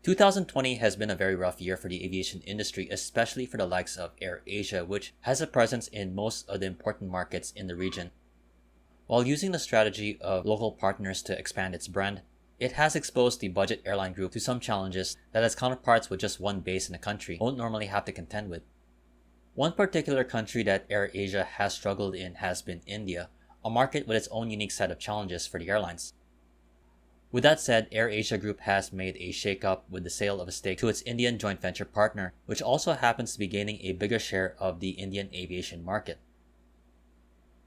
2020 has been a very rough year for the aviation industry, especially for the likes of AirAsia, which has a presence in most of the important markets in the region. While using the strategy of local partners to expand its brand, it has exposed the budget airline group to some challenges that its counterparts with just one base in the country won't normally have to contend with. One particular country that AirAsia has struggled in has been India, a market with its own unique set of challenges for the airlines. With that said, AirAsia Group has made a shake-up with the sale of a stake to its Indian joint venture partner, which also happens to be gaining a bigger share of the Indian aviation market.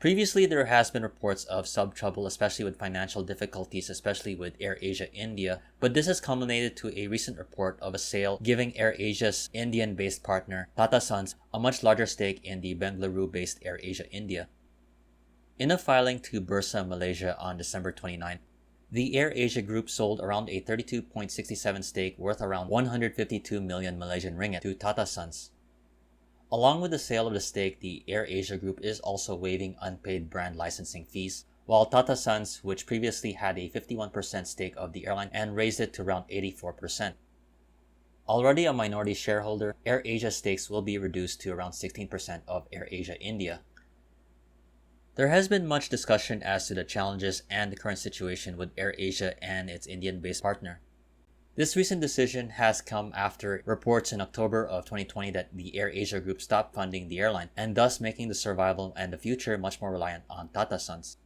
Previously, there has been reports of sub-trouble, especially with financial difficulties, especially with AirAsia India, but this has culminated to a recent report of a sale giving AirAsia's Indian-based partner, Tata Sons, a much larger stake in the Bengaluru-based AirAsia India. In a filing to Bursa Malaysia on December 29, the AirAsia Group sold around a 32.67 stake worth around 152 million Malaysian ringgit to Tata Sons. Along with the sale of the stake, the AirAsia Group is also waiving unpaid brand licensing fees, while Tata Sons, which previously had a 51% stake of the airline and raised it to around 84%. Already a minority shareholder, AirAsia stakes will be reduced to around 16% of AirAsia India. There has been much discussion as to the challenges and the current situation with AirAsia and its Indian-based partner. This recent decision has come after reports in October of 2020 that the AirAsia Group stopped funding the airline, and thus making the survival and the future much more reliant on Tata Sons.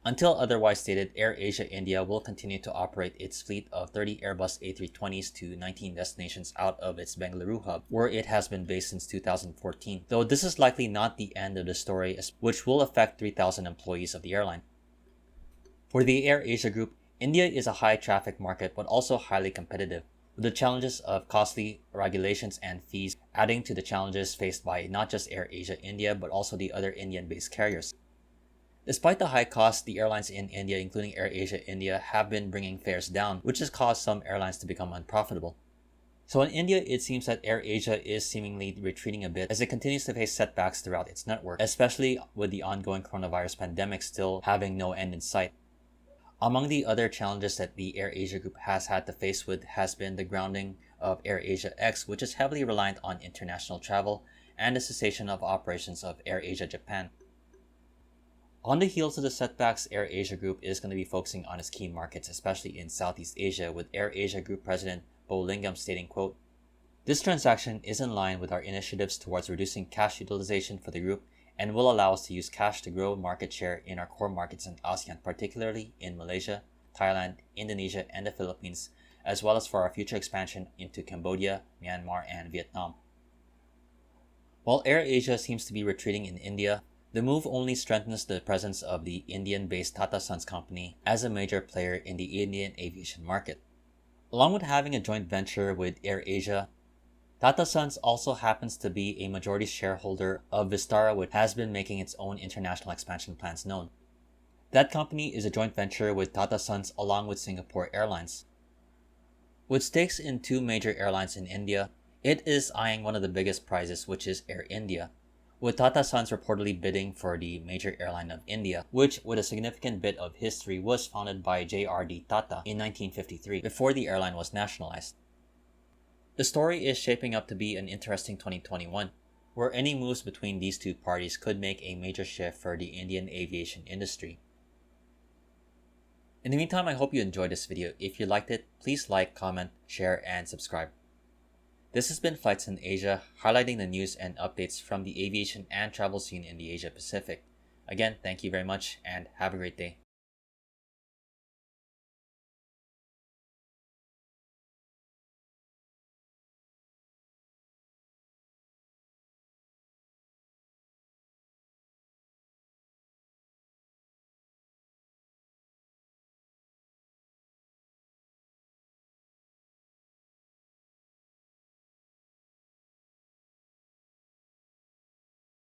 Until otherwise stated, AirAsia India will continue to operate its fleet of 30 Airbus A320s to 19 destinations out of its Bengaluru hub, where it has been based since 2014, though this is likely not the end of the story, which will affect 3,000 employees of the airline. For the AirAsia Group, India is a high-traffic market but also highly competitive, with the challenges of costly regulations and fees adding to the challenges faced by not just AirAsia India but also the other Indian-based carriers. Despite the high costs, the airlines in India, including AirAsia India, have been bringing fares down, which has caused some airlines to become unprofitable. So in India, it seems that AirAsia is seemingly retreating a bit as it continues to face setbacks throughout its network, especially with the ongoing coronavirus pandemic still having no end in sight. Among the other challenges that the AirAsia Group has had to face with has been the grounding of AirAsia X, which is heavily reliant on international travel, and the cessation of operations of AirAsia Japan. On the heels of the setbacks, AirAsia Group is going to be focusing on its key markets, especially in Southeast Asia, with AirAsia Group President Bo Lingam stating, quote, "This transaction is in line with our initiatives towards reducing cash utilization for the group and will allow us to use cash to grow market share in our core markets in ASEAN, particularly in Malaysia, Thailand, Indonesia, and the Philippines, as well as for our future expansion into Cambodia, Myanmar, and Vietnam." While AirAsia seems to be retreating in India, the move only strengthens the presence of the Indian-based Tata Sons company as a major player in the Indian aviation market. Along with having a joint venture with AirAsia, Tata Sons also happens to be a majority shareholder of Vistara, which has been making its own international expansion plans known. That company is a joint venture with Tata Sons along with Singapore Airlines. With stakes in two major airlines in India, it is eyeing one of the biggest prizes, which is Air India, with Tata Sons reportedly bidding for the major airline of India, which, with a significant bit of history, was founded by J.R.D. Tata in 1953, before the airline was nationalized. The story is shaping up to be an interesting 2021, where any moves between these two parties could make a major shift for the Indian aviation industry. In the meantime, I hope you enjoyed this video. If you liked it, please like, comment, share, and subscribe. This has been Flights in Asia, highlighting the news and updates from the aviation and travel scene in the Asia Pacific. Again, thank you very much and have a great day.